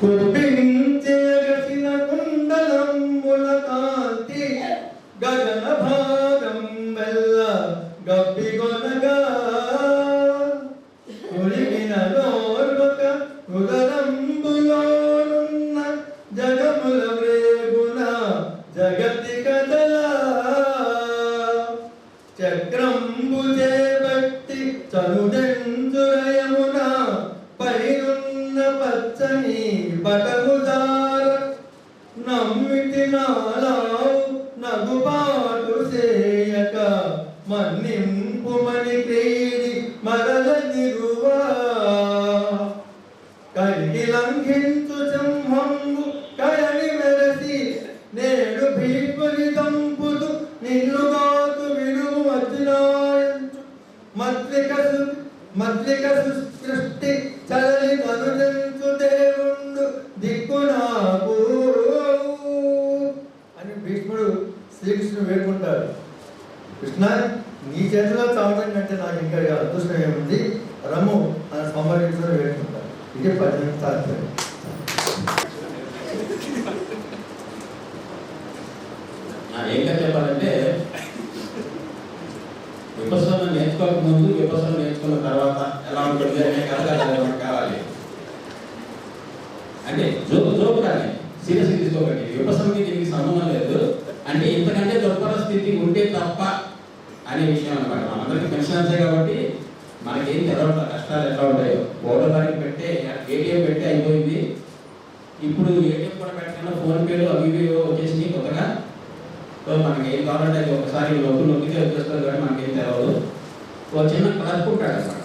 కుప్పించేగసిన కుండలంబుల కాంతి గగన భాగం వెల్ల గప్పిగొనగా ఒలిగిన నోర్వక ఉదరంబులోనున్న జగముల వేగున జగతి కదల చక్రంబు చేపట్టి చనుదెంచురయమున పైనున్న పచ్చని పటముదార నమ్మిటి నాలావు నగుబాటు చేయక మన్నింపుమని క్రీడి మరల నిరువా కలిగి లంఘించు సింహంబు కయని మెరసి నేడు భీపుని దంపుదు నిన్నుగాకు విడువు వచ్చినాయంచు మద్రిక సృష్టి చలలి మనుజంచు దేవుండు దిక్కు నాకు అని భీష్ముడు శ్రీకృష్ణుడు వేడుకుంటాడు. కృష్ణ, నీ చేతిలో చావడం కంటే నాకు ఇంకా అదృష్టం ఏముంది, రమ్ము అని సంహరించుకొని వేడుకుంటాడు. ఇది 10 నిమిషాలు. ఏంటో చెప్పాలంటే, విపసన నేర్చుకోక ముందు, విపసన నేర్చుకున్న తర్వాత ఎలా ఉంటుంది అనే కథ మనకు కావాలి. అంటే జోక్ కానీ సీరియస్ తీసుకోకండి. విపసనకి దీనికి సంబంధం లేదు. అంటే ఇంతకంటే దుర్భర స్థితి ఉంటే తప్ప అనే విషయం అనమాట. మనందరికీ పెన్షన్సే కాబట్టి మనకేం తెలవట్ల కష్టాలు ఎట్లా ఉంటాయో. ఓటో దానికి పెట్టే ఏటీఎం పెట్టే అయిపోయింది. ఇప్పుడు ఏటీఎం కూడా పెట్టకుండా ఫోన్పేలు అవి ఇవి వచ్చేసినాయి కొత్తగా. సో మనకి ఏం కావాలంటే అది ఒకసారి నొక్కితే వచ్చేస్తుంది కానీ మనకేం తెలవదు. ఒక చిన్న క్లర్క్ ఉంటాడు అనమాట.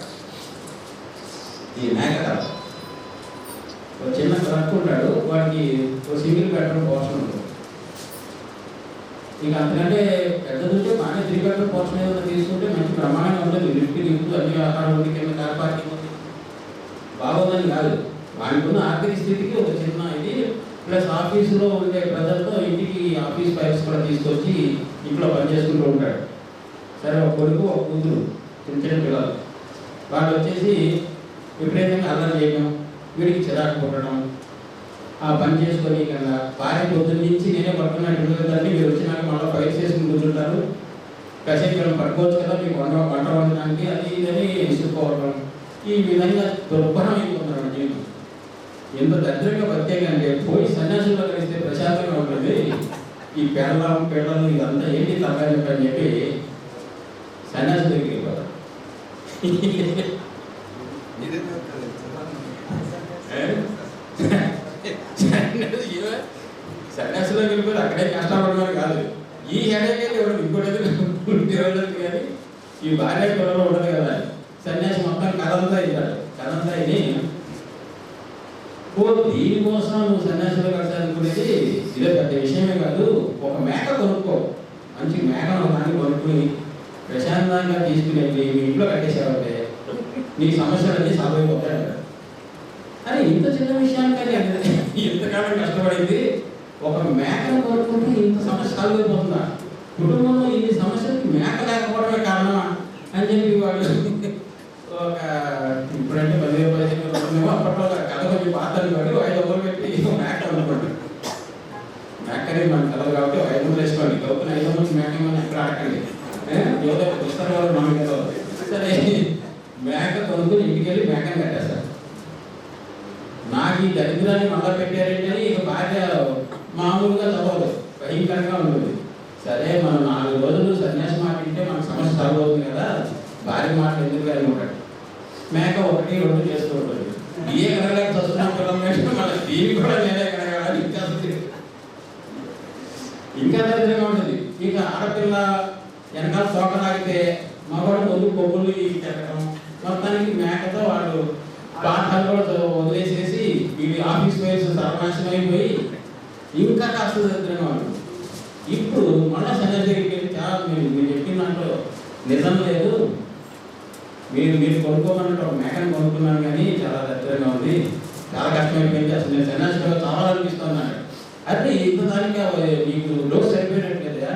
ఈ మేక కదా, ఒక చిన్న క్లర్క్ ఉంటాడు. వాడికి ఒక సింగిల్ బెడ్రూమ్ పోర్షన్ ఉంటుంది. ఇక అంతకంటే పెద్దదుంటే బాగానే 3 బెడ్రూమ్ పోర్షన్ ఏదైనా తీసుకుంటే మంచి ప్రమాణంగా ఉంటుంది. లిఫ్ట్ అన్ని ఆహారం ఉంది, కింద కార్ పార్కింగ్ ఉంది, బాగోదని కాదు. వాడికి ఉన్న ఆర్థిక స్థితికి ఒక చిన్న ఇది ప్లస్ ఆఫీసులో ఉండే ప్రజలతో ఇంటికి ఆఫీస్ ఫైల్స్ కూడా తీసుకొచ్చి ఇంట్లో పనిచేసుకుంటూ ఉంటాడు. సరే, ఒక కొడుకు ఒక కూతురు, చిన్న పిల్లలు. వాళ్ళు వచ్చేసి విపరీతంగా అల్లరి చేయడం, వీడికి చిరాకు కొట్టడం, ఆ పని చేసుకొని కన్నా భార్య పొద్దున్న నుంచి నేనే పడుతున్నట్టు మీరు వచ్చినాక మళ్ళీ ఫైల్స్ చేసుకుని కూర్చుంటారు. కసేపు పట్టుకోవచ్చు కదా మీకు వంట వండడానికి, అది ఇదని విసుక్కోవడం. ఈ విధంగా దుర్భరం అయిపోతున్నారు జీవితం. ఎంత దరిద్రంగా బతికేకంటే పోయి సన్యాసుల్లో కలిస్తే ప్రశాంతంగా ఉంటుంది. ఈ పిల్లలు ఇదంతా ఏంటి తప్పని చెప్పి సన్యాసుల దగ్గరికి వెళ్ళిపోతారు. సన్యాసులో వెళ్ళిపోతే అక్కడే కష్టపడమని కాదు. ఈ హెడేక్ అయితే ఇంకోటి కానీ ఈ భార్య పిల్లలు ఉండదు కదా. సన్యాసి మొత్తం కథంతా ఇస్తాడు. కథంతా ఇది దీనికోసం నువ్వు సన్యాసులో కట్టాలనుకునేది ఇదే పెద్ద విషయమే కాదు. ఒక మేక కొనుక్కో, మంచి మేకను దాన్ని కొనుక్కుని ప్రశాంతంగా తీసుకుని మీ ఇంట్లో కట్టేసేవాళ్ళే నీ సమస్యలన్నీ సాల్వ్ అయిపోతాయి. అని ఇంత చిన్న విషయానికి ఇంతకాలం కష్టపడింది. ఒక మేకను కొనుక్కుంటే ఇంత సమస్య సాల్వ్ అయిపోతుందా? కుటుంబంలో ఇన్ని సమస్యలకి మేక లేకపోవడమే కారణమా అని చెప్పి వాళ్ళు ఒక ఇప్పుడంటే 10,000 అప్పట్లో కథ కొంచెం పాతలు కాబట్టి 500 పెట్టి మేక అనుకోండి. మేకనే మన కలదు కాబట్టి 500 వేసుకోండి. గొప్ప 500 మేక ఎక్కడ ఆడకండి. ఏదో పుస్తకం వాళ్ళు మనకి కదా. సరే, మేక కొనుక్కుని ఇంటికి వెళ్ళి మేకని కట్టేస్తారు. నాకు ఈ దరిద్రాన్ని మళ్ళా పెట్టారేంటని ఇక భార్య మామూలుగా చదవదు, భయంకరంగా ఉంటుంది. సరే, మనం 4 రోజులు సన్యాసి మాట వింటే మనకు సమస్య సాల్వ్ అవుతుంది కదా, భార్య మాట ఎందుకు అనుకుంటాడు. మేక 1, 2 చేస్తూ ఉంటుంది. ఏ కడగలేక వస్తున్నాం పిల్లలు, మన దీన్ని కూడా నేనే కడగాలి. ఇంకా దరిద్రంగా ఉంటుంది. ఇక ఆడపిల్ల వెనకాల తోక తాగితే మగవాడు ముందు కొమ్ములు చెక్కడం, మొత్తానికి మేకతో వాడు పాఠాలు కూడా వదిలేసేసి వీడి ఆఫీస్ వైస్ సర్వనాశనం అయిపోయి ఇంకా కాస్త దరిద్రంగా ఉంటుంది. ఇప్పుడు మళ్ళా సన్యాసి దగ్గరికి వెళ్ళి చాలా మీరు చెప్పిన దాంట్లో నిజం లేదు, మీరు కొనుక్కోమన్నట్టు ఒక మేకను కొనుక్కున్నాను కానీ చాలా దరిద్రంగా ఉంది, చాలా కష్టమైపోయింది, అసలు నేను సన్యాసిలో చాలా అనిపిస్తున్నాను. అంటే ఇంత దానికి నీకు లోటు సరిపోయినట్లేదా,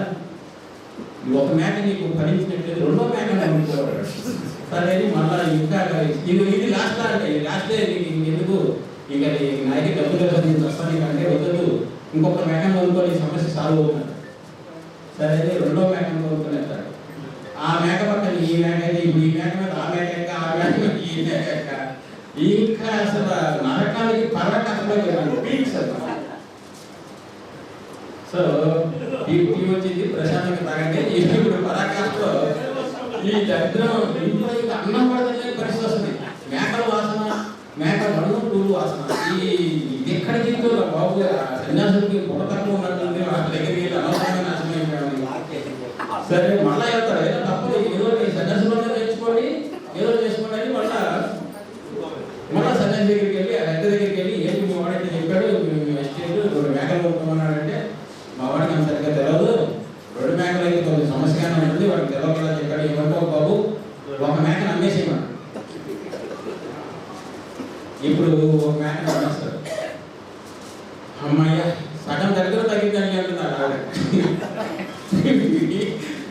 ఒక మేక నీకు భరించినట్లేదు, 2వ మేకను కొనుక్కోవాడు. సరే, మళ్ళీ ఇంకా ఇది లాస్ట్ అంటే లాస్టే నీకు ఎందుకు ఇక నాయకి డబ్బులు వస్తానికంటే వద్దు, ఇంకొక మేకను కొనుక్కొని సమస్య సాల్వ్ అవుతుంది. సరే రెండో మేకను కొనుక్కొని వెళ్తాడు. ఆ మేక పక్కన ఈ మేక అయితే ఇప్పుడు ఈ మేక మీద ఆ మేక ఎక్క, ఆ మేక మీద ఈ మేక ఎక్క, ఇంకా అసలు నరకానికి పర్వకాశంలో పీక్స్ అసలు. సో ఈ వచ్చింది ప్రశాంతంగా తాగంటే ఇప్పుడు పరాకాష్లో ఈ దరిద్రం ఇంట్లో ఇంకా అన్నం పడదనే పరిస్థితి వస్తుంది. మేకల వాసన, మేక మడుగు టూలు వాసన, ఇది ఎక్కడ జీవితంలో బాబు సన్యాసులకి పొట్ట తక్కువ ఉన్నట్టుంది. వాళ్ళ దగ్గరికి వెళ్ళి అనవసరంగా నాశనం అయిపోయాడు. సరే మళ్ళా వెళ్తాడు, ఏదో తప్పదు ఏదో సన్యాసులు నేర్చుకోండి ఏదో చేసుకోండి అని మళ్ళా సన్యాసి దగ్గరికి వెళ్ళి ఆ రెడ్డి దగ్గరికి వెళ్ళి ఏంటి మీ వాడంటే చెప్పాడు, ఎస్టేట్ 2 మేకలు కొనుక్కోమన్నాడంటే మా వాడికి అంత సరిగ్గా తెలియదు, 2 మేకలు అయితే కొంచెం సమస్యగానే ఉంటుంది, వాడికి తెలియకుండా చెప్పాడు. ఏమంటావు బాబు, ఒక మేకను అమ్మేసేయమన్నాడు. ఇప్పుడు ఒక మేకను అమ్మేస్తాడు. అమ్మాయ్య సగం దగ్గర తగ్గిందని అంటున్నాడు ఆవిడ.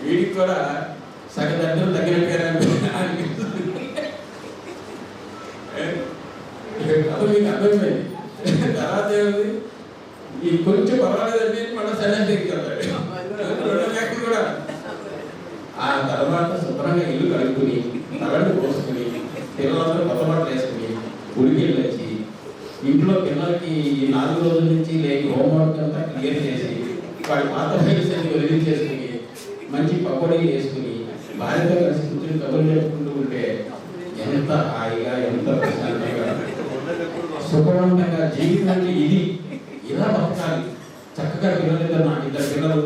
వీడికి కూడా సగం దగ్గర తగ్గినట్టుగా అనిపిస్తుంది. అది మీకు అర్థమైంది. తర్వాత ఏముంది, ఈ కొంచెం పర్వాలేదండి మళ్ళీ సన్యాసి దగ్గరికి వెళ్తాడు. 2 మేకలు కూడా. ఆ తర్వాత శుభ్రంగా ఇల్లు కడుక్కుని తలడు పోసుకుని పిల్లలందరూ కొత్త బట్టలు వేసుకుని ఉడికెళ్ళి వచ్చి ఇంట్లో పిల్లలకి 4 రోజుల నుంచి లేని హోంవర్క్ అంతా క్లియర్ చేసి వాడి పాత ఫైల్స్ అన్ని రిలీజ్ చేసుకుని మంచి పకోడీలు వేసుకుని భార్యతో కలిసి కూర్చొని కబుర్లు చెప్పుకుంటూ ఉంటే ఎంత హాయిగా, ఎంత ప్రశాంతంగా, సుఖవంతంగా జీవితాన్ని ఇది ఇలా బతకాలి. చక్కగా నాకు 2 పిల్లలు,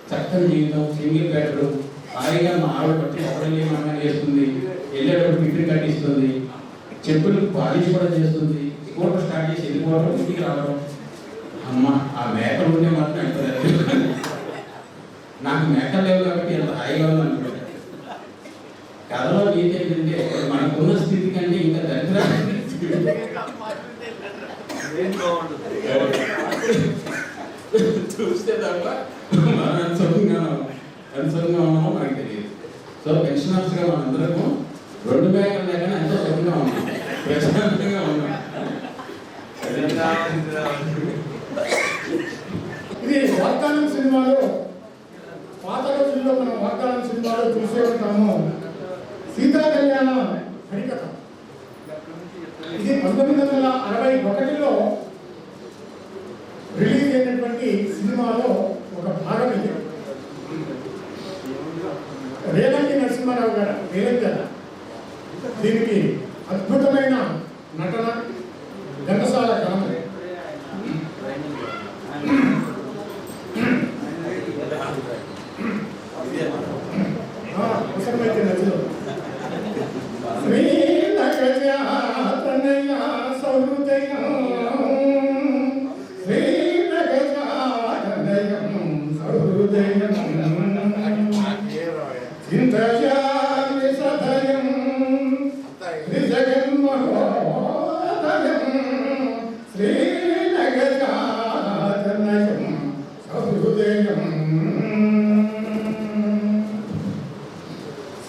చక్కని జీవితం, సింగిల్ బెడ్రూమ్, హాయిగా మా ఆవిడ పట్టి ఒకరిని అమ్మాయి వేస్తుంది, వెళ్ళేటప్పుడు పిట్టిని కట్టిస్తుంది, చెప్పులు పాలిష్ కూడా చేస్తుంది, స్కూటర్ స్టార్ట్ చేసి వెళ్ళిపోవడం, ఇంటికి రావడం. అమ్మ ఆ మేకలు ఉంటే మాత్రం ఎంత నాకు మేకలు లేవు కాబట్టి ఎంత హాయిగా ఉంది అనుకుంటా. కథలో నీతి ఏంటంటే మనకున్న స్థితి కంటే ఇంకా దరిద్రాన్ని చూస్తే తప్ప మనం ఎంత ఉన్నామో మనకు తెలియదు. సో పెన్షనర్స్గా మనందరము 2 మేకలు లేకనే ఎంతో సుఖంగా ఉన్నాం, ప్రశాంతంగా ఉన్నాం. ఇది వాగ్దానం సినిమాలో, పాత రోజుల్లో మనం వాగ్దానం సినిమాలో చూసే ఉంటాము. సీతా కళ్యాణ హరికథ. ఇది 1961లో రిలీజ్ అయినటువంటి సినిమాలో ఒక భాగం. ఇది రేలంగి నరసింహారావు గారు రేలంగి. దీనికి అద్భుతమైన నటన, ఘంటసాల గానం. అవసరమైతే నచ్చదు.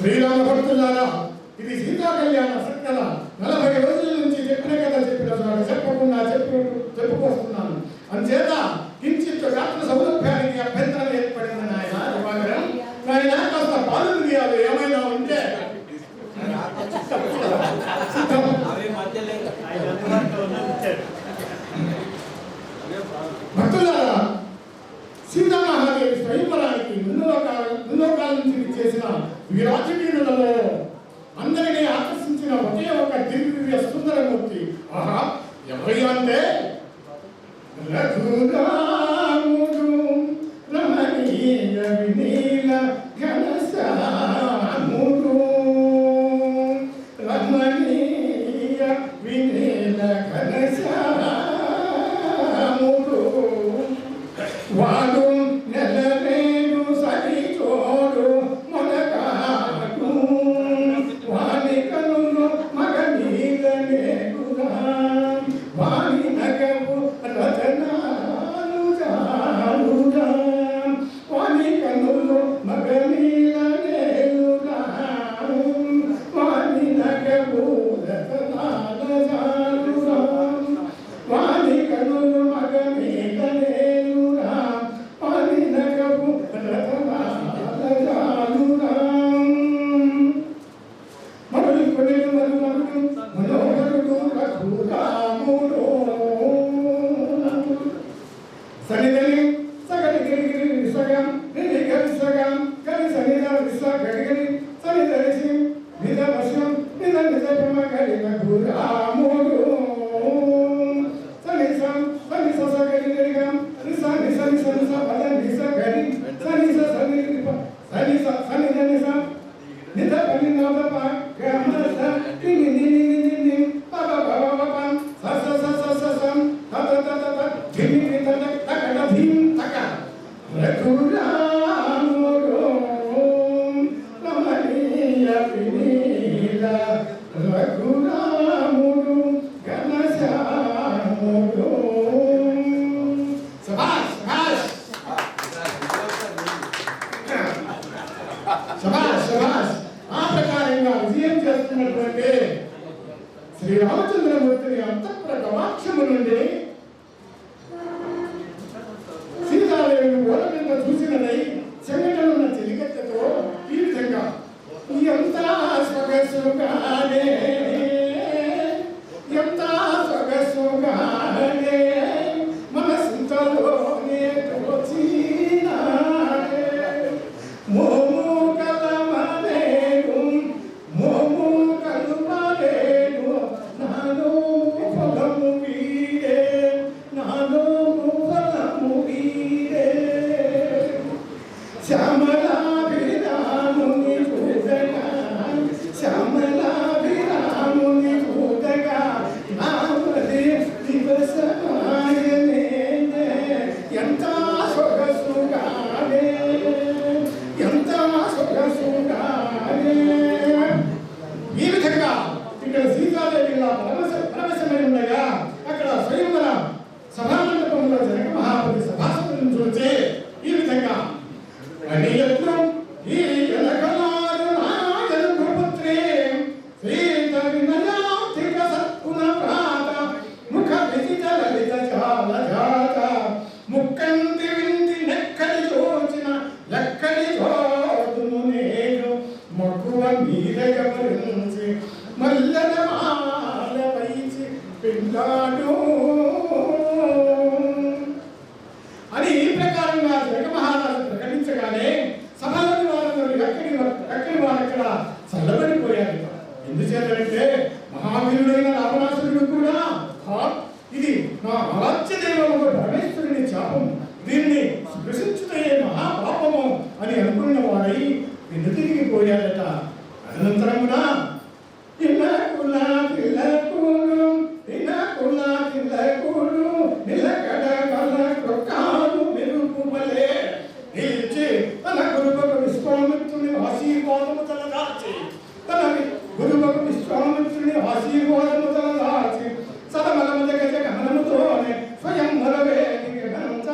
శ్రీరామ భక్తులారా, ఇది సీతా కళ్యాణ సత్కథ. 40 రోజుల నుంచి చెప్పిన కథ చెప్పిన చోట చెప్పకుండా చెప్పుకొస్తున్నాను. అంచేత కించిత్ గాత్ర సౌలభ్యానికి అభ్యంతరం ఏర్పడింది నాయన. దివాకరం నాయన, కాస్త పాలు తీయాలి, ఏమైనా ఉంటే. భక్తులారా, సీతామహాదేవి స్వయంవరానికి మున్నోకాల నుంచి చేసిన విరాజనీయులలో అందరినీ ఆకర్షించిన ఒకే ఒక దివ్య సుందరమూర్తి. ఆహా, ఎవరి అంటే రఘురాముడు రమణీయ వినీల ఘనశ్యాముడు, రమణీయ వినీల ఘనశ్యాముడు, వాడు నెలవేడు సరిచోడు మొనగాడు, వాని కనులు మగ నీలనేగుగా, వాని నగవు రతనాలు జాలుగా, వాని కనులు మగ నీలనేగుగా, వాని నగవు రతనాల జాలుగా. మనోహరుడు రఘురాముడు సనిదని సగడి గిరి సగం గిరి గరి సగం గరి సనిద విస గడి గరి సనిదరిసి నిద వశం నిద నిద బ్రహ్మ గరి రఘురాముడు సనిసం సనిస సగడి గరి గం నిస నిస నిస నిస పద నిస గరి సనిస సని సనిస సనిద నిస నిద పని నవ ప గమస ని ని ని ని ని ప ప ప ప ప స స స స స సం త త త త త ధిమి ని త త త క ధిం తక రఘురాముడు రమణీయ వినీల రఘురాముడు ఘనశ్యాముడు శభాష్ శభాష్ శభాష్ శభాష్ ఆ ప్రకారంగా విజయం చేస్తున్నటువంటి శ్రీరామచంద్రమూర్తిని అంతఃపుర గవాక్షము నుండి సీతాదేవిని ఓడమింద చూసినదై చెంగటనున్న చెలికత్తెతో ఈ విధంగా ఎంత సొగసుగానే ఎంత సొగసుగానే మనసులోనే తోచినాడే మోము కలమలేను మోము కలుమలేను నాలో ఫలము వీడే నాలో ఫలము వీడే శ్యామలాభిరాముని పూజగా శ్యామలాభిరాముని పూజగా నామదే దివసమాయనే ఎంత సొగసుగానే ఎంత సొగసుగానే ఈ విధంగా ఇక్కడ సీతాదేవి ఇలా పరవశమై ఉండగా అక్కడ స్వయంవర సభామండపంలో జనక మహాపతి సభాసదులను చూచి ఈ విధంగా అనియత్నం ఈ ఎలకలారు నాయన గురుపుత్రి సీత వినయాతిక సత్పున ప్రాత ముఖ విజిత లలిత జాల జాత ముక్కంటి వింటి నెక్కడి చూచిన లక్కడి చూదును నేను మక్కువ మీద గమనించి మల్లెల మాల వైచి పిండాడు అని ఈ ప్రకారంగా జగ మహారాజు ప్రకటించగానే సభలోని వారందరూ ఎక్కడి వారు అక్కడ చల్లబడిపోయారు. ఎందుచేతంటే మహావీరుడైన రావణాసురుడు కూడా ఇది నా ఆరాధ్య దైవము పరమేశ్వరుని శాపం, దీన్ని స్పృశించుటే మహాపాపము అని అనుకున్న వారై వెనుతిరిగిపోయారట. అనంతరమున నిలకడ కల క్రొక్కాలు మెరుగుమలే నిలిచి తన గురువకు విశ్వామిత్రుని ఆశీర్వాదము తలదాచి తన గురువకు విశ్వామిత్రుని ఆశీర్వాదము తలదాచి సదమలముద గజ గమనముతోనే స్వయం మరవేది గణంత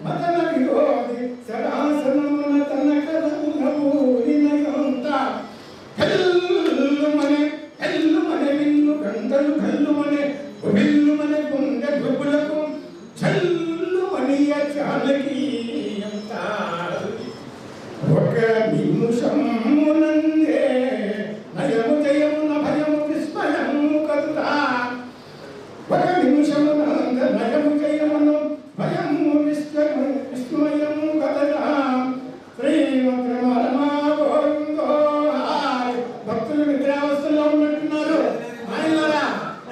మదన విరోధి సదాసనమున తన కదమునూరినయంత హెల్లుమనే విల్లు గంటలు కల్లుమనే గుబిల్లుమనే గుండె గుబులకు చల్లుమనియ చాలకీయంత ఒక నిమిషమునందే నయము జయమున భయము విస్మయము కదురా ఒక నిమిషమునంద నయము జయమును భయము విస్మయము కదరా శ్రీమంత్రమరమా గోవిందో భక్తులు నిద్రావస్థలో ఉన్నట్టున్నారు. ఆయనరా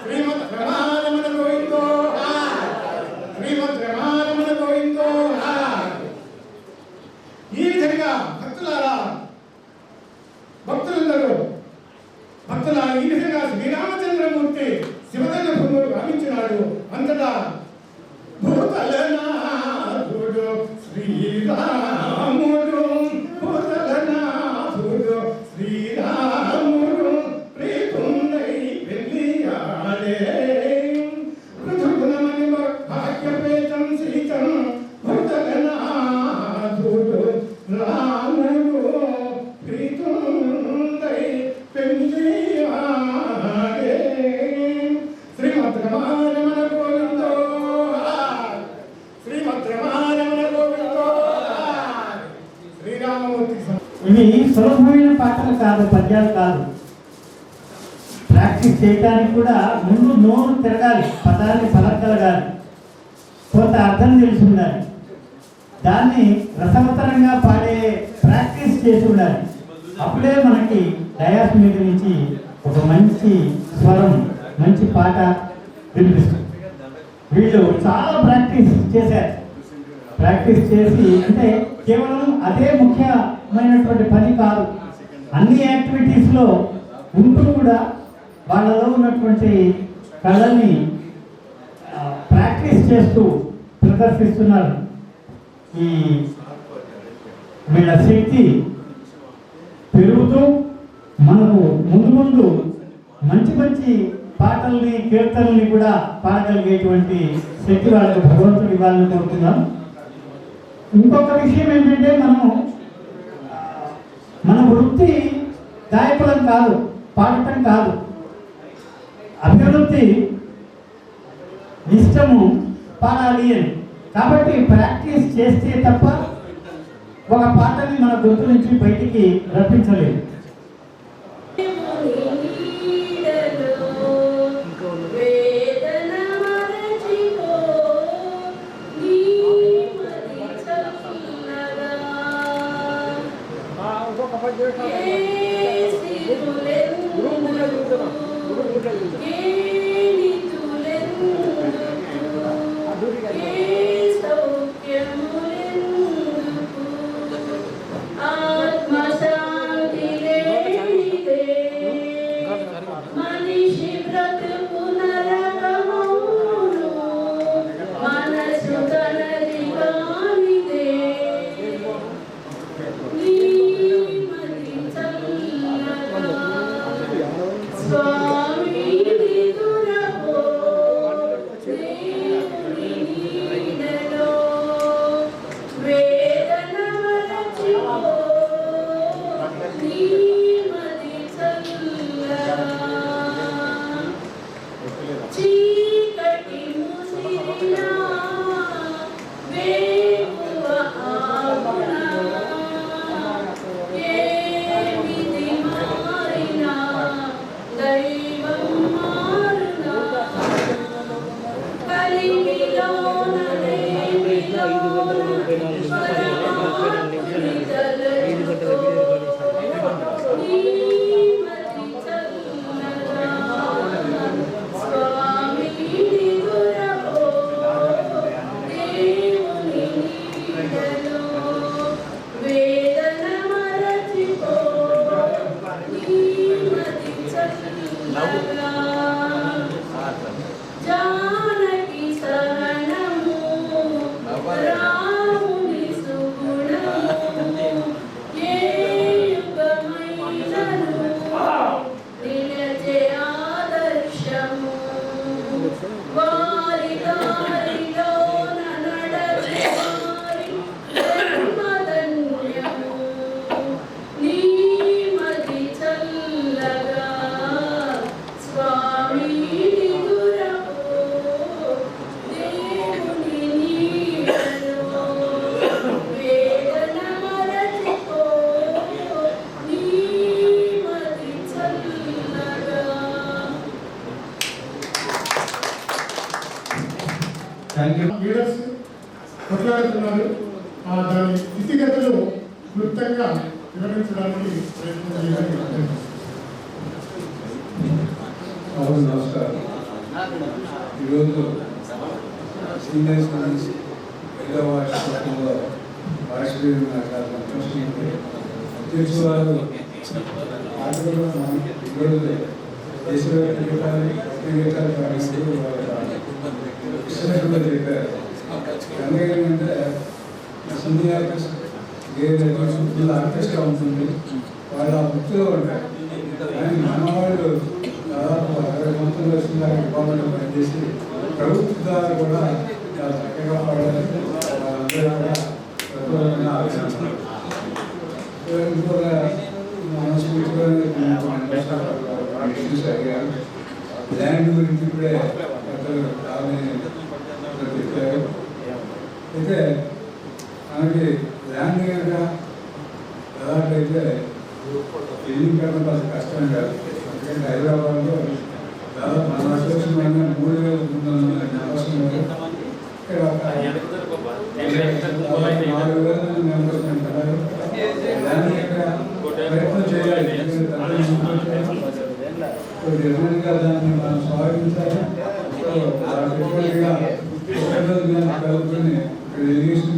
శ్రీమంత్రమారమణ గోవిందో శ్రీమంత్రమారమణ గోవిందో. ఈ విధంగా భక్తుల ఈ విధంగా శ్రీరామచంద్రమూర్తి శివదన్న భూములు గావించినాడు. అంతటా భూతలనాథుడు శ్రీరాముడు భూతలనాథుడు శ్రీరాముడు ప్రీతుండై వెళ్ళియాడే పృథుగుణమని భాగ్యపేతం సీతం భూతలనాథుడు రాముడు ప్రీతుండై వెళ్ళియాడే. శ్రీమద్రమారమణ గోవిందో శ్రీమద్రమారమణ గోవిందో. శ్రీరామమూర్తి ఇవి సులభమైన పాటలు కాదు, పద్యాలు కాదు. ప్రాక్టీస్ ప్రాక్టీస్ చేయడానికి కూడా ముందు నోరు తిరగాలి, పదాన్ని పలకగలగాలి, కొంత అర్థం తెలిసి ఉండాలి, దాన్ని రసవతరంగా పాడే ప్రాక్టీస్ చేసి ఉండాలి. అప్పుడే మనకి డయాస్ మీద నుంచి ఒక మంచి స్వరం, మంచి పాట వినిపిస్తుంది. వీళ్ళు చాలా ప్రాక్టీస్ చేశారు. ప్రాక్టీస్ చేసి అంటే కేవలం అదే ముఖ్యమైనటువంటి పని కాదు, అన్ని యాక్టివిటీస్లో ఉంటూ కూడా వాళ్ళలో ఉన్నటువంటి కళని ప్రాక్టీస్ చేస్తూ ప్రదర్శిస్తున్నారు. ఈ వీళ్ళ శక్తి పెరుగుతూ మనకు ముందు ముందు మంచి మంచి పాటల్ని, కీర్తనల్ని కూడా పాడగలిగేటువంటి శక్తి వాళ్ళకి భగవంతుడు ఇవ్వాలని కోరుతున్నాం. ఇంకొక విషయం ఏంటంటే మన వృత్తి గాయకులం కాదు, పాడటం కాదు. అభివృద్ధి ఇష్టము పాడాలి అని. కాబట్టి ప్రాక్టీస్ చేస్తే తప్ప ఒక పాటని మన గొంతు నుంచి బయటికి రప్పించలేదు. లీడర్స్ కొట్లాడుతున్నారు. దాని స్థితిగతులు క్లుప్తంగా వివరించడానికి ప్రయత్నం చేయాలని. నమస్కారం. ఈరోజు సీనియర్ స్టూడెంట్స్ 5వ వార్షికోత్సవంలో వార్షిక అధ్యక్షురాలు ఆటలో ఈరోజు దేశవ్యాప్త గీతాలు గీతాలు కృష్ణశుభ చెప్పారు. ఎందుకంటే సింధీ ఆర్కెస్ట్రా ఫుల్ ఆర్కెస్ట్రా ఉంటుంది, వాళ్ళు ఆ వృత్తిలో ఉంటారు. కానీ మనవాళ్ళు దాదాపు 60 లక్షల డిపార్ట్మెంట్ పనిచేసి ప్రభుత్వ ద్వారా కూడా చాలా చక్కగా పాడాలి. వాళ్ళందరూ కూడా ఆలోచిస్తున్నారు. ఇంకొక మనస్ఫూర్తిగా ఇష్యూస్ అడిగారు. ల్యాండ్ గురించి ఇప్పుడే పెద్దలు చెప్పారు. అయితే మనకి ల్యాండ్ కనుక దాదాపు అయితే బిల్డింగ్ కన్నా కొంత కష్టం కాదు. ఎందుకంటే హైదరాబాద్లో దాదాపు మన అసోసియేషన్ వల్ల 3,300 మెంబర్స్ ఉన్నారు. ఇక్కడ ఒక 4,000 మంది మెంబర్స్ ఉంటారు. దాన్ని ఇక్కడ ప్రయత్నం చేయాలి. డెఫినెట్గా దాన్ని మనం స్వాగతించాలి. కలుపుకొని ఎడ్యుకేషన్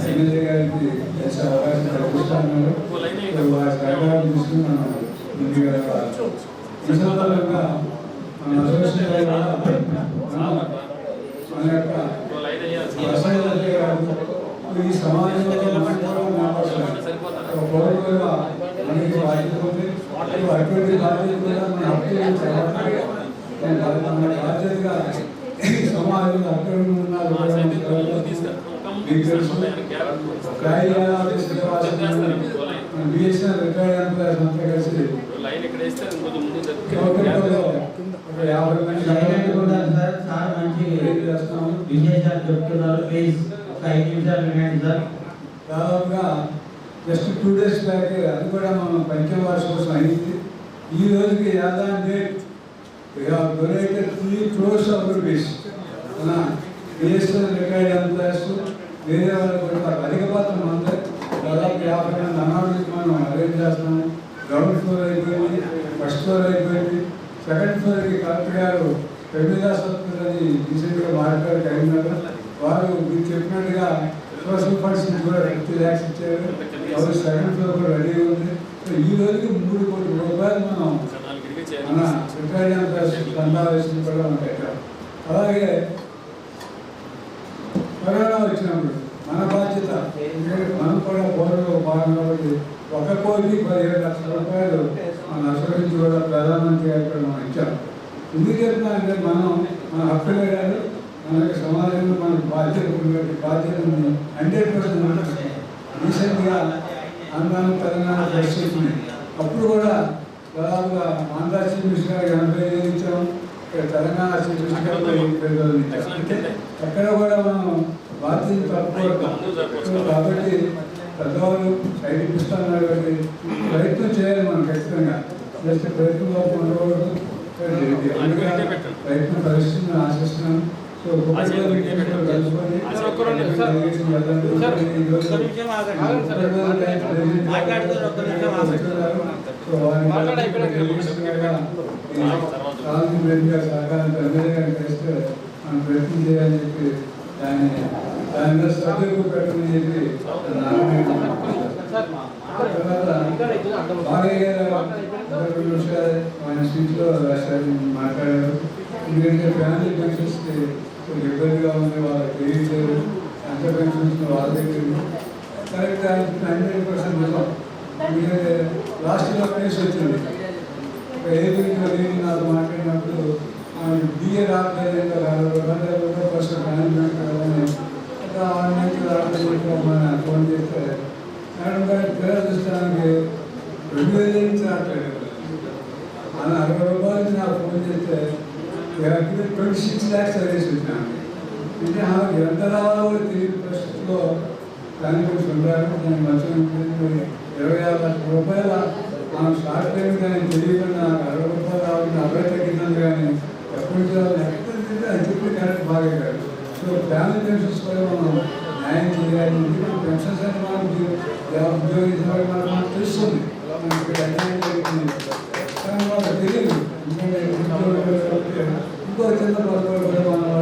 ఎమ్మెల్యే గారికి చేసే అవకాశం కల్పిస్తున్నారు. వారి సహకారం తీసుకుని మనం ముందుకు వెళ్ళాలి. ఈ సందర్భంగా మన అసోసియేషన్ మన యొక్క ఈ సమాజంలో పౌరులుగా మనకి బాధ్యత ఉంది. అటువంటి బాధ్యత కూడా మన హక్కులు మన బాధ్యతగా సమాజంలో అక్కడ ఉన్నారు. మీకు తెలుసు బిఎస్ఎన్ రిటైర్డ్ ఎంప్లాయీస్ అంతా కలిసి 50 మంది సార్ మంచి విశేషాలు చెప్తున్నారు. ప్లీజ్ ఒక 5 నిమిషాలు వినండి సార్. దాదాపుగా జస్ట్ 2 days బ్యాక్ అది కూడా మనం పంచవార్షికోత్సవం అయింది. ఈ రోజుకి యాదాన్ date donated 3 crores of rupees. మన బిఎస్ఎన్ రిటైర్డ్ ఎంప్లాయీస్ వేరే వాళ్ళకి కూడా అధిక పాత్ర ఉంది. దాదాపు 50 మంది అనాథులకి మనం అరేంజ్ చేస్తున్నాము. గ్రౌండ్ ఫ్లోర్ అయిపోయింది, ఫస్ట్ ఫ్లోర్ అయిపోయింది. సెకండ్ ఫ్లోర్కి కలెక్టర్ గారు ఫెమిదాస్ అని రీసెంట్గా మాట్లాడారు కరీంనగర్. వారు మీరు చెప్పినట్టుగా సోషల్ ఫండ్స్ కూడా 50 lakhs ఇచ్చారు. వాళ్ళు సెకండ్ ఫ్లోర్ కూడా రెడీ ఉంది. సో ఈ రోజుకి 3 కోట్ల రూపాయలు మనం మన రిటైర్డ్ ఎంప్లాయీస్ దందా వేసింది కూడా మనం పెట్టాం. అలాగే కరోనా వచ్చినప్పుడు మన బాధ్యత మనం కూడా పౌరులు భాగం కాబట్టి 1,17,00,000 రూపాయలు మన అసోసియేషన్ కూడా ప్రధానమంత్రి గారికి మనం ఇచ్చాం. ఎందుకు చెప్తున్నా అంటే మనం మన హక్కులు కానీ మన సమాజంలో మన బాధ్యతని 100% రీసెంట్గా ఆంధ్రాను తెలంగాణ పరిస్థితిని అప్పుడు కూడా దాదాపుగా ఆంధ్ర చీఫ్ మినిస్టర్ గారికి 85,000 ఇచ్చాము. ఇక్కడ తెలంగాణ చీఫ్ మినిస్టర్ గారికి 25,000 ఇచ్చాము. అంటే ఎక్కడ కూడా మనం బాధ్యతను తప్పుకోవద్దు. కాబట్టి పెద్దవాళ్ళు సైకిపిస్తాను కాబట్టి ప్రయత్నం చేయాలి. మనం ఖచ్చితంగా జస్ట్ ప్రయత్నంలో ఉండకూడదు. ప్రయత్నం పరిస్థితిని ఆశిస్తున్నాను. సో సహకారం కలిస్తే మనం ప్రయత్నం చేయాలని చెప్పి దాని మీద శ్రద్ధ ఎక్కువ పెట్టమని చెప్పి ఆయన స్పీచ్లో మాట్లాడారు. ఎందుకంటే ఫ్యామిలీ పెన్షన్స్కి ఇబ్బందిగా ఉంది, వాళ్ళకి తెలియలేదు. అంత పెన్షన్స్ వాళ్ళ దగ్గర కరెక్ట్ 100% నిజం. ఎందుకంటే లాస్ట్ ఇయర్ కేసు వచ్చింది. ఏదైనా నాకు మాట్లాడినప్పుడు డిఏ రావట్లేదు, 100% మేనేజ్మెంట్ కావాలని మన ఫోన్ చేస్తే మేడం గారి పేరు చూస్తానికి 2,000 నుంచి రావట్లేదు. మన 60 రూపాయలు నాకు ఫోన్ చేస్తే 26 lakhs సర్వీస్ వచ్చినాను. అంటే ఎంత రావాలో కూడా తెలియని పరిస్థితిలో దాని గురించి ఉంటారు. దాన్ని మంచిగా 26 లక్షల రూపాయల మనం స్టార్ట్ టైం కానీ తెలియకుండా 60 రూపాయలు రావాలని 60 తగ్గిందని కానీ ఎప్పటి నుంచి ఎక్కడ అది చెప్పి కరెక్ట్ బాగా కాదు. సో ఫ్యామిలీ పెన్షన్స్ కూడా మనం న్యాయం చేయాలి. పెన్షన్స్ అంటే మనం ఉద్యోగించిన వాళ్ళకి మనకు తెలుస్తుంది అన్యాయం జరుగుతుంది కానీ వాళ్ళకి తెలియదు. ఎందుకంటే ఇంకో చిన్న పొరపాటు కూడా మన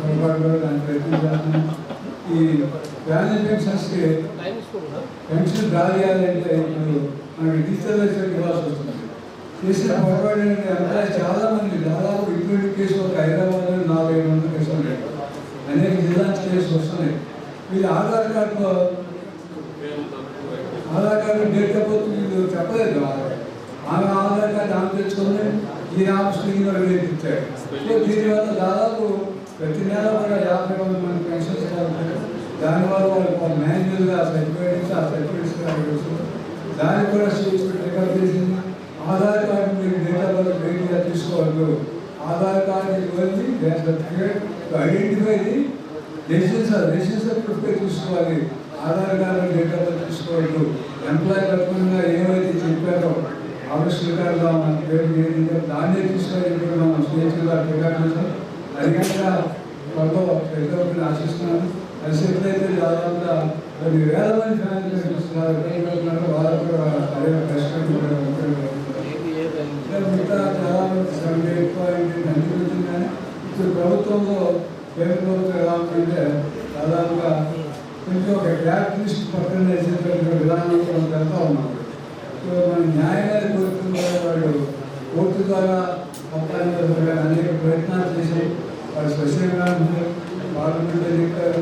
పొరపాటు కూడా దాన్ని ప్రయత్నించాలి. ఈ ఫ్యామిలీ పెన్షన్స్కి పెన్షన్ డ్రా చేయాలంటే ఇప్పుడు మనకి డిజిటలైజేషన్ ఇవ్వాల్సి వస్తుంది. చేసిన పొరపాటు అంటే చాలా మంది దాదాపు ఇటువంటి కేసులు ఒక హైదరాబాద్లో 400-500 కేసులు ఉన్నాయి. అనేక జిల్లా కేసులు వస్తున్నాయి. వీళ్ళు Aadhaar card date of birth వీళ్ళు చెప్పలేదు. ఆమె ఆధార్ కార్డు ఆమె తెచ్చుకొని ఈ ఆఫీస్కి డేట్ ఇచ్చారు. సో దీనివల్ల దాదాపు ప్రతి నెల కూడా 50 మంది పెన్షన్స్ కావాలి. దానివల్ల వాళ్ళు మాన్యువల్గా సర్టిఫికేట్స్ ఆ సర్టిఫికేట్స్ దానికి కూడా రికార్డ్ చేసింది. ఆధార్ కార్డు మీరు డేట్ ఆఫ్ బర్త్ డేట్గా తీసుకోవద్దు. ఆధార్ కార్డు వెళ్ళి సర్టిఫికేట్ ఐడెంటిఫై రెసిడెన్స్ సర్టిఫికేట్ తీసుకోవాలి. Aadhaar card date of birth తీసుకోవద్దు. ఎంప్లాయీ తప్పకుండా ఏమైతే చెప్పారో ఆవిష్కృతంగా మన పేరు ఏదైతే దాన్నే తీసుకొని మనం స్నేహితులుగా రికార్డు అది కనుక త్వరలో ఎదుగుతుందని ఆశిస్తున్నాను. అది సెటిల్ అయితే దాదాపుగా కొన్ని వేల మంది ఫ్యామిలీ చూస్తున్నారు. వాళ్ళకు కూడా సరైన రెస్పెక్ట్ మిగతా చాలా సంఖ్య ఎక్కువ అనిపించింది. కానీ ఇప్పుడు ప్రభుత్వంలో కేంద్ర ప్రభుత్వం ఎలా ఉంటుందంటే దాదాపుగా కొంచెం ఒక క్యాపిటలిస్ట్ పక్కన వేసేటువంటి విధానంలో మనం వెళ్తా ఉన్నాం. సో మన న్యాయాన్ని కోరుతున్న వాళ్ళు కోర్టు ద్వారా మొత్తాన్ని అనేక ప్రయత్నాలు చేసి వాళ్ళు స్వచ్ఛంగా పార్లమెంట్లో చెప్పారు.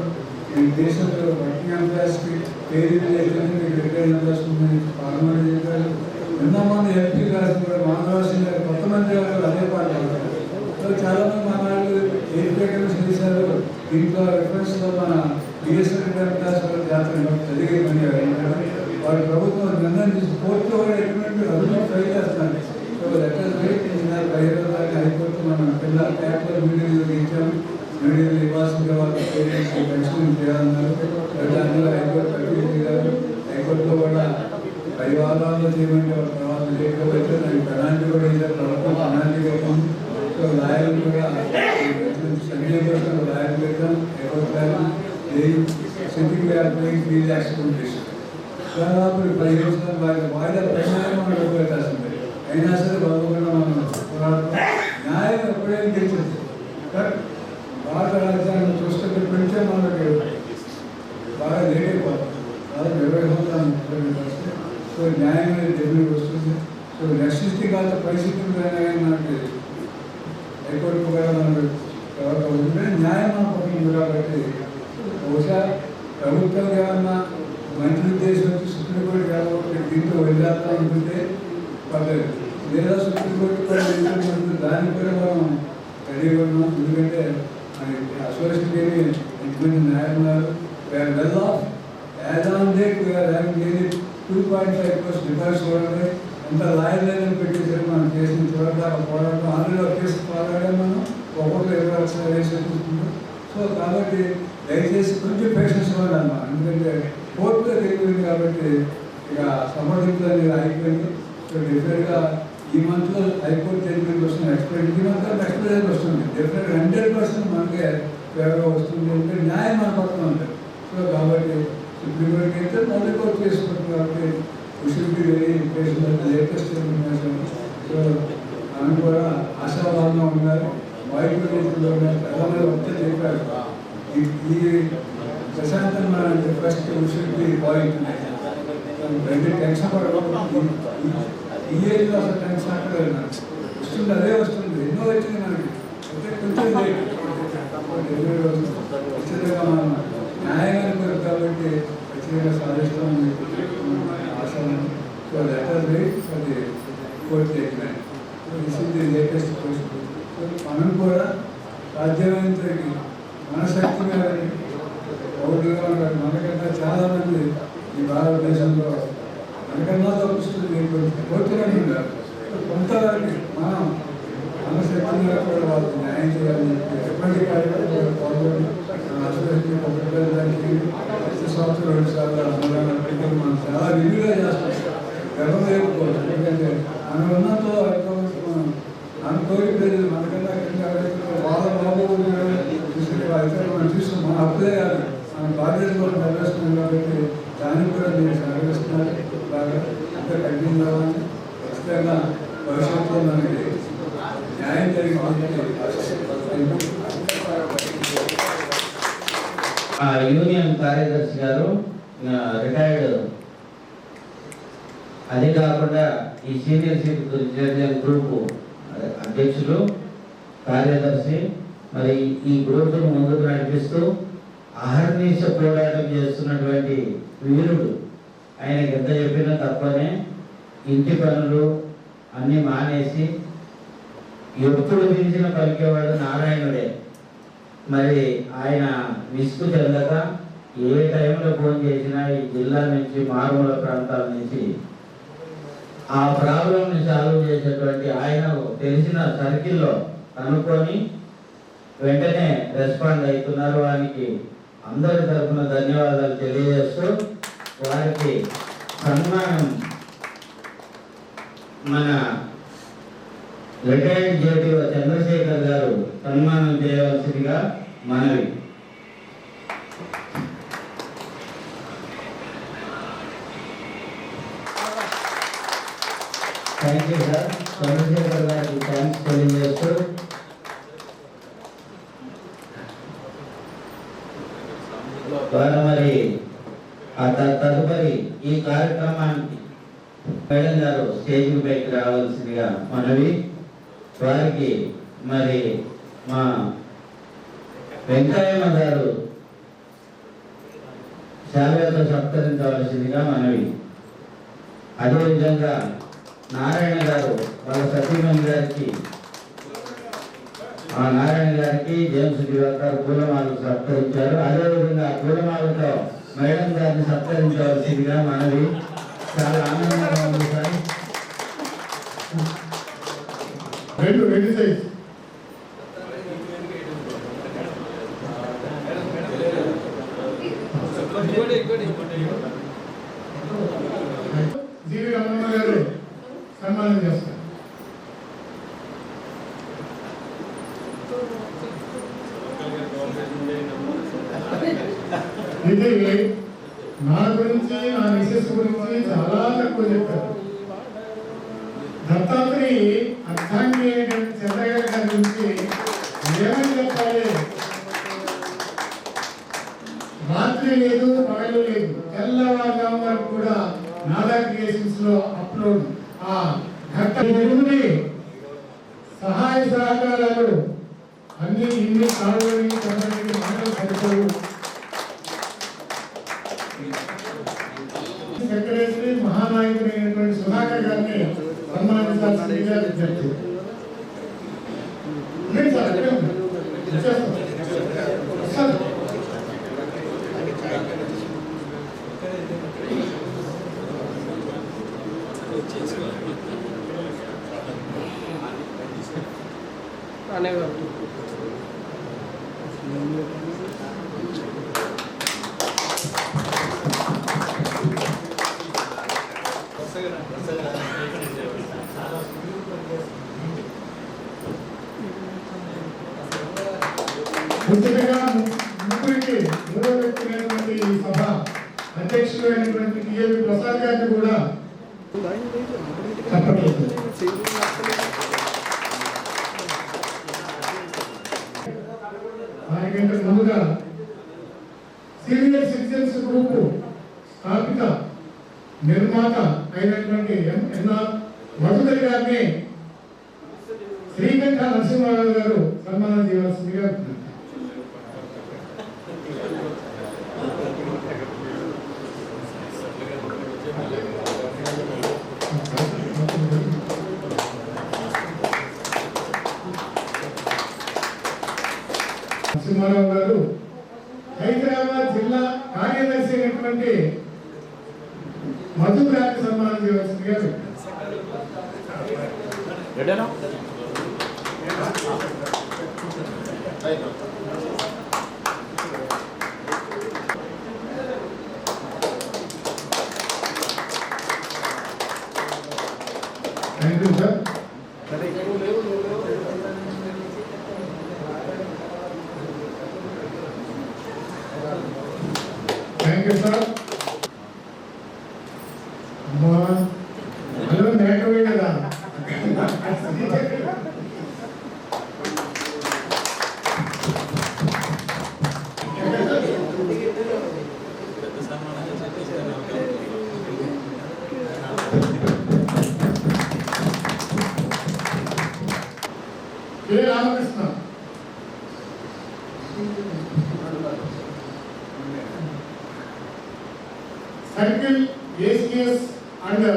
ఈ దేశంలో వర్కింగ్ ఎంప్లాయీస్కి పేరు అయితే మీకు రిటైర్ ఎంప్లాయీస్ పార్లమెంట్ చెప్పారు. నిన్నమంది ఎంపీ గారు కూడా మానవాసిన కొత్త మంత్రి గారు అదే పాల్గొన్నారు. సో చాలామంది మన వాళ్ళు ఏ ప్రకటన చేశారు. దీంట్లో రిఫరెన్స్లో మన బిఎస్ఎన్ ఎంప్లాయీస్ కూడా జాతర జరిగేమని వారి ప్రభుత్వం నిర్ణయం చేసి కోర్టులో కూడా ఎటువంటి అభివృద్ధి ట్రై చేస్తున్నారు. సో లెటర్ వెయిట్ బహిరంగ హైకోర్టు మనం కింద పేపర్ మీడియాలో ఇచ్చాము. మీడియాలో ఇవ్వాల్సిన వాళ్ళు పెన్షన్ చేయాలన్నారు. అందులో హైకోర్టు అప్పీల్ చేయాలి. హైకోర్టులో కూడా 5 వారాల్లో చేయమంటే తర్వాత లేకపోతే దానికి పెనాల్టీ కూడా ఇచ్చారు. ప్రభుత్వం పెనాల్టీ కట్టాం. సో లాయర్లు కూడా సంజయ్ కోసం లాయర్ పెట్టాం. హైకోర్టు సిట్టింగ్ లాయర్ ఫీజు యాక్సిడెంటేషన్ దాదాపు 10 రోజుల వాయిదా ప్రశ్నలు మనం పెట్టాల్సింది. అయినా సరే బాగుకుండా మనం పోరాడుతాం. న్యాయం ఎప్పుడైనా గెలిచింది. భారత రాజ్యాంగం చూస్తుంటే కొంచెం మనకి బాగా లేకపోతుంది. దాదాపు 20 సంవత్సరాలు సో న్యాయం అనేది డెబ్యూట్ వస్తుంది. సో రక్షిస్తే కాదు పరిస్థితులు కానీ మనకి హైకోర్టు కూడా మనకు తర్వాత ఉంటే న్యాయం మన పక్కన కాబట్టి బహుశా ప్రభుత్వం ఏమన్నా మంచి ఉద్దేశం వచ్చి సుప్రీంకోర్టు కాబట్టి దీంట్లో వదిలేస్తా ఉంటుంటే పర్లేదు. లేదా సుప్రీంకోర్టు కూడా దానికి కూడా మనం రెడీగా ఉన్నాం. ఎందుకంటే అసోసియేషన్ ఎంతమంది న్యాయం ఉన్నారు. We are well off as on date we are having ఏది 2.5% డిఫరెన్స్ చూడండి. ఎంత లాయర్ లైన్ పెట్టేసరికి మనం చేసిన చూడదాకా పోరాటం ఆల్రెడీ ఒక కేసు పోరాడే మనం ఒక్కొక్కరు 20 లక్షలు వేసేసుకుంటున్నాం. సో కాబట్టి దయచేసి కొంచెం పేషెన్స్ ఇవ్వండి అన్నమాట. ఎందుకంటే కోర్టులో తెలియదు కాబట్టి ఇక సమర్థింపులు అనేది అయిపోయింది. సో డెఫినెట్గా ఈ మంత్లో హైకోర్టు జడ్జిమెంట్ వస్తుంది. ఎక్స్పెక్ట్ ఈ మంత్లో ఎక్స్పెక్ట్ వస్తుంది. డెఫినెట్గా 100% మనకే ఫేవర్గా వస్తుంది. అంటే న్యాయం మన పక్కన ఉంటుంది. సో కాబట్టి సుప్రీంకోర్టుకి అయితే మళ్ళీ కోర్టు చేసుకుంటుంది. కాబట్టి విషయంకి very patient latest information. So మనం కూడా ఆశావాదంగా ఉన్నారు. వాయుపులో ఉన్నారు. ప్రధానంగా వచ్చే చెప్పారు ఈ ప్రశాంతంగా ఫస్ట్ విషయంకి పాయింట్ రెండు టెన్షన్ పడకూడదు. ఈ ఏజ్లో అసలు టెన్షన్ అక్కడ వస్తుంది. అదే వస్తుంది. ఎన్నో వచ్చింది మనకి. అంటే కొంచెం ఖచ్చితంగా మనం న్యాయంగా కోరు కాబట్టి ఖచ్చితంగా సాధిస్తామని ఆశ ఉంది. So later wait for the court judgement. This is the latest question. సో మనం కూడా సాధ్యమైనంత మన శక్తి మీద పౌరులుగా మనకన్నా చాలామంది ఈ భారతదేశంలో మనకన్నా తప్పిస్తుంది కోరుతున్నాను ఉన్నారు. కొంతవరకు మనం మన శక్తి మీద కూడా వాళ్ళకి న్యాయం చేయాలని చెప్పి ఎప్పటికీ కార్యక్రమాలు పాల్గొని అసోసియేషన్ ఒకటి 2 సంవత్సరాలు 2 సార్లు అన్నదానం మనం చాలా విధిగా చేస్తాం. గర్వం లేకపోవచ్చు. ఎందుకంటే మనం ఉన్నంతో మన కోరిక ప్రజలు మనకన్నా వాళ్ళ బాబు అయితే మనం చూస్తాం. మన అప్పుడే కాదు మన బాధ్యత కూడా నెరవేరుస్తున్నాం. కాబట్టి దానికి కూడా నేను సహకరిస్తున్నారు. బాగా ఇంకా కంటిన్యూ కావాలని ఖచ్చితంగా భవిష్యత్తులో మనకి న్యాయం జరిగింది. యూనియన్ కార్యదర్శి గారు రిటైర్డ్. అదే కాకుండా ఈ సీనియర్ సిటిజన్ గ్రూప్ అధ్యక్షులు కార్యదర్శి. మరి ఈ గ్రూప్ను ముందుకు నడిపిస్తూ అహర్నిశ పోరాటం చేస్తున్నటువంటి వీరుడు. ఆయనకి ఎంత చెప్పినా తప్పనే ఇంటి పనులు అన్నీ మానేసి ఎప్పుడు పిలిచిన పలికేవాడు నారాయణుడే. మరి ఆయన విసుగు చెందక ఏ టైంలో ఫోన్ చేసినా ఈ జిల్లా నుంచి మారుమూల ప్రాంతాల నుంచి ఆ ప్రాబ్లంని సాల్వ్ చేసేటువంటి ఆయన తెలిసిన సర్కిల్లో కనుక్కొని వెంటనే రెస్పాండ్ అవుతున్నారు. వారికి అందరి తరఫున ధన్యవాదాలు తెలియజేస్తూ వారికి సన్మానం మన రిటైర్డ్ జేటీఓ చంద్రశేఖర్ గారు సన్మానం చేయవలసిందిగా మనవి. Thank you sir. చంద్రశేఖర్ గారికి థ్యాంక్స్ తెలియజేస్తూ మరి తదుపరి ఈ కార్యక్రమానికి మేడం గారు స్టేజ్ పైకి రావాల్సిందిగా మనవి. వారికి మరి మా వెంకయ్యమ్మ గారు శాల్వాతో సత్కరించవలసిందిగా మనవి. అదేవిధంగా నారాయణ గారు వాళ్ళ సతీమణి గారికి నారాయణ గారికి జేమ్స్ దివాకర్ పూలమాలకు సత్కరించారు. అదేవిధంగా పూలమాలతో మేడం గారిని సత్కరించవలసిందిగా మనవి. చాలా ఆనందంగా ఉంది సార్. రెండు సైజ్ జీవి రమణమ్మ గారు సన్మానం చేస్తారు. ఇది నా గురించి నా మిసెస్ గురించి చాలా తక్కువ చెప్పారు. దత్తాత్రి అర్థాంగి చంద్రయ్య గారి గురించి ఏమని చెప్పాలి? రాత్రి లేదు, పగలు లేదు, తెల్లవారుజాము వరకు కూడా నాదా క్రియేషన్స్ లో అప్లోడ్. ఆ ఘట్ట ఎరువుని సహాయ సహకారాలు అన్ని ఇన్ని కావాలని చెప్పడానికి మాటలు సరిపోవు. సెక్రటరీ మహానాయకుడైనటువంటి సుధాకర్ గారిని సన్మానించాల్సిందిగా విజ్ఞప్తి. ముఖ్యంగా ముగ్గురికి మూడో వ్యక్తులైనటువంటి ఈ సభ అధ్యక్షులు అయినటువంటి టిఎల్ ప్రసాద్ గారిని కూడా చెప్పలేదు. దానికంటే ముందుగా సీనియర్ సిటిజన్స్ గ్రూప్ స్థాపిత నిర్మాత అయినటువంటి ఎన్ఆర్ మధుకర్ గారిని శ్రీకంఠ నరసింహారావు గారు సన్మానం చేయవలసిందిగా నరసింహారావు గారు హైదరాబాద్ జిల్లా కార్యదర్శి అయినటువంటి మధు గారికి సన్మానం చేయవలసిందిగా thank you sir. Thank you sir. అమ్మా హలో మేకవే కదా. K Ramakrishna circle ACS and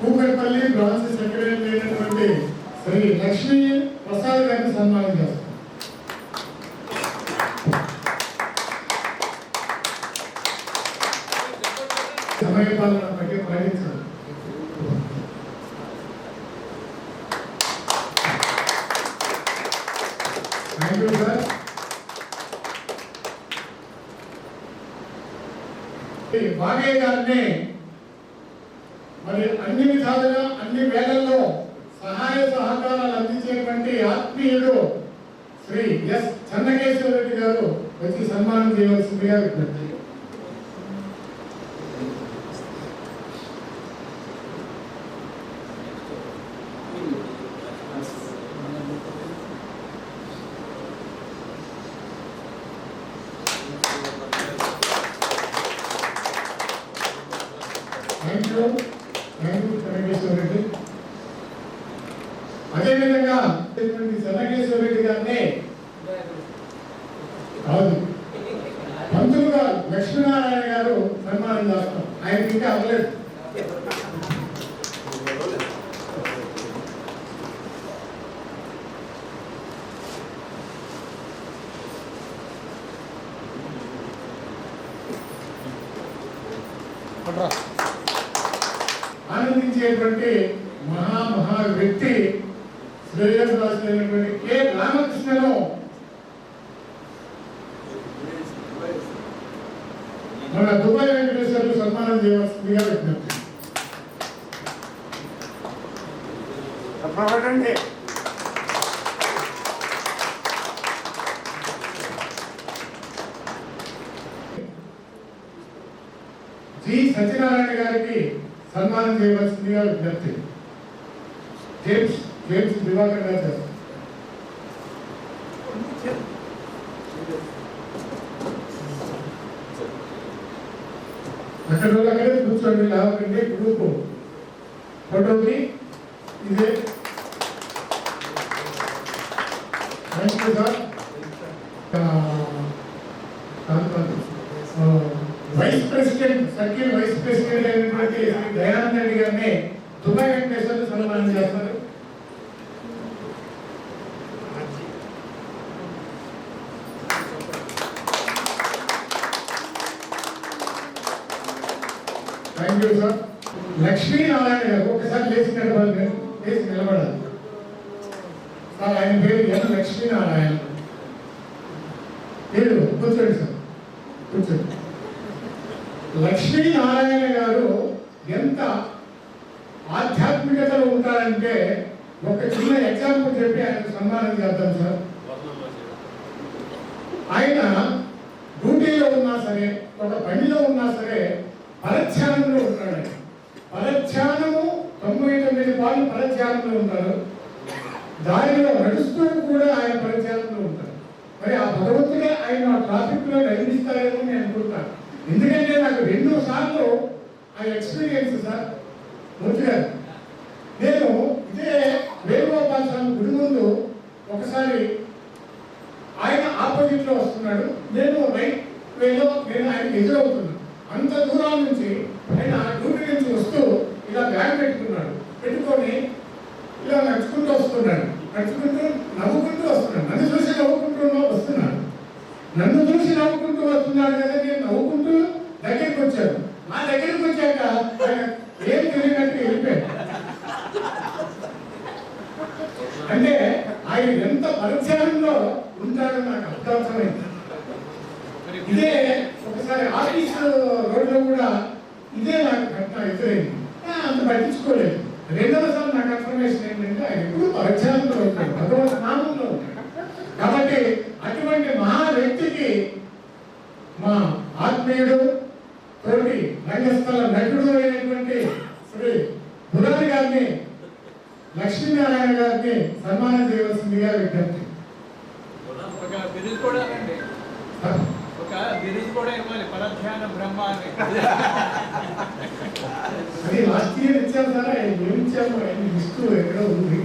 Kukatpally branch secretary అయినటువంటి శ్రీ లక్ష్మీ ప్రసాద్ గారిని సన్మానం చేస్తారు. సమయపాలన బట్టి పాటించారు. Thank you sir. బాగయ్య గారిని మరి అన్ని విధాలుగా అన్ని వేళల్లో సహాయ సహకారాలు అందించేటువంటి ఆత్మీయుడు శ్రీ ఎస్ చెన్నకేశ్వర రెడ్డి గారు వచ్చి సన్మానం చేయవలసిందిగా విజ్ఞప్తి. చెన్నకేశ్వర రెడ్డి. అదేవిధంగా చెన్నకేశ్వర రెడ్డి గారిని కాదు పంతులు గారు లక్ష్మీనారాయణ గారు సన్మానం చేస్తాం. ఆయనకి ఇంకా అవ్వలేదు. ఆనందించేటువంటి మహా వ్యక్తి శ్రేయస్వాసులైనటువంటి కె రామకృష్ణను మన దుబాయ్ వెంకటేశ్వర్లు సన్మానం చేయవలసిందిగా విజ్ఞప్తి. జి సత్యనారాయణ గారికి సన్మానం చేయవలసిందిగా విజ్ఞప్తి. జేమ్స్ దివాకర్ గారు చేస్తారు. అక్కడే కూర్చోండి, లేవకండి. గ్రూపు ఫోటోకి ఇదే sir. Vice president circle vice president అయినటువంటి దయానంద రెడ్డి గారిని దుబాయ్ వెంకటేశ్వర్లు సన్మానం చేస్తారు. Thank you sir. లక్ష్మీనారాయణ గారు ఒకసారి లేచి నిలబడాలి సార్. ఆయన పేరు ఎన్ లక్ష్మీనారాయణ. పేరు కూర్చోండి సార్, కూర్చోండి. లక్ష్మీనారాయణ గారు ఎంత ఆధ్యాత్మికతలో ఉంటారంటే ఒక చిన్న ఎగ్జాంపుల్ చెప్పి ఆయనకు సన్మానం చేద్దాం సార్. ఆయన డ్యూటీలో ఉన్నా సరే, ఒక పనిలో ఉన్నా సరే పరధ్యానంలో ఉంటాడు. పరధ్యానము 99 పాలు పరధ్యానంలో ఉంటారు. దారిలో నడుస్తూ కూడా ఆయన పరధ్యానంలో ఉంటారు. మరి ఆ భగవంతుడే ఆయన ట్రాఫిక్ లో నడిపిస్తారేమో నేను అనుకుంటాను. ఎందుకంటే నాకు 2 సార్లు ఆ ఎక్స్పీరియన్స్ సార్. మూర్తి గారు, నేను ఇదే వేణుగోపాల స్వామి గుడి ముందు ఒకసారి ఆయన ఆపోజిట్ లో వస్తున్నాడు, నేను రైట్ వేలో నేను ఆయనకి ఎదురవుతున్నాను. అంత దూరం నుంచి ఆయన డ్యూటీ నుంచి వస్తూ ఇలా బ్యాగ్ పెట్టుకొని ఇలా నడుచుకుంటూ వస్తున్నాడు. నవ్వుకుంటూ వస్తున్నాడు. నన్ను చూసి నవ్వుకుంటూ వస్తున్నాడు కదా. నేను నవ్వుకుంటూ దగ్గరికి వచ్చాను. నా దగ్గరికి వచ్చాక ఆయన ఏం తెలియనట్టు వెళ్ళిపోయాడు. అంటే ఆయన ఎంత పరిచయంలో ఉంటాడో నాకు అర్థమైంది. ఇదే ఒకసారి ఆఫీస్ రోడ్లో కూడా ఇదే నాకు ఘటన ఎదురైంది. అంత పట్టించుకోలేదు. 2వ సార్లు నాకు కన్ఫర్మేషన్ ఏంటంటే ఆయన ఎప్పుడు పరిచయంలో ఉంటాడు, భగవంతు నామంలో ఉంటాడు. కాబట్టి అటువంటి మహా వ్యక్తికి మా ఆత్మీయుడు తోటి రంగస్థల నటుడు అయినటువంటి శ్రీ పురాణి గారిని లక్ష్మీనారాయణ గారిని సన్మానం చేయవలసిందిగా విజ్ఞప్తి. అది లాస్ట్ ఇయర్ ఇచ్చాము సార్. ఏమి ఇచ్చాము ఆయన లిస్టు ఎక్కడో ఉంది.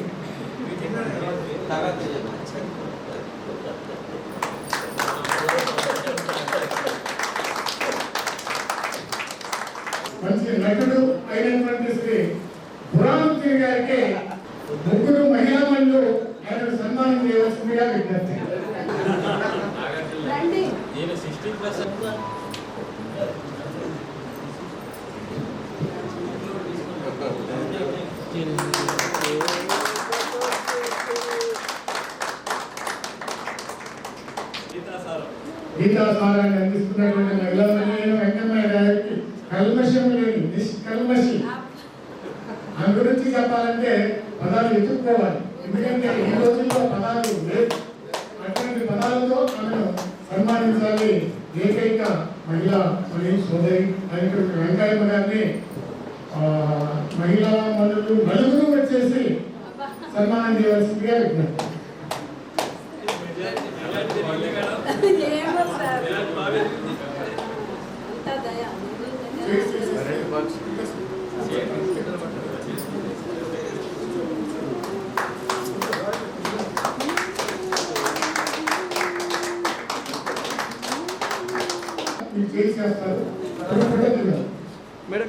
మంచి నటుడు అయినటువంటి శ్రీ పురాణి గారికి 3 మహిళా మనులు ఆయన సన్మానం చేయవలసిందిగా విజ్ఞప్తి. గీతా సారాన్ని అందిస్తున్నటువంటి మహిళా వెంకన్నయ్య గారికి కల్మషం లేని నిష్కల్మషి చెప్పాలంటే పదాలు ఎదుర్కోవాలి. ఎందుకంటే ఈ రోజుల్లో పదాలు లేవు. అటువంటి పదాలతో ఆమెను సన్మానించాలి. ఏకైక మహిళా మరియు సోదరి అయినటువంటి వెంకయ్యమ్మ గారిని మహిళా మనులు నలుగురు వచ్చేసి సన్మానం చేయవలసిందిగా విజ్ఞప్తి. చేస్తారు. మేడం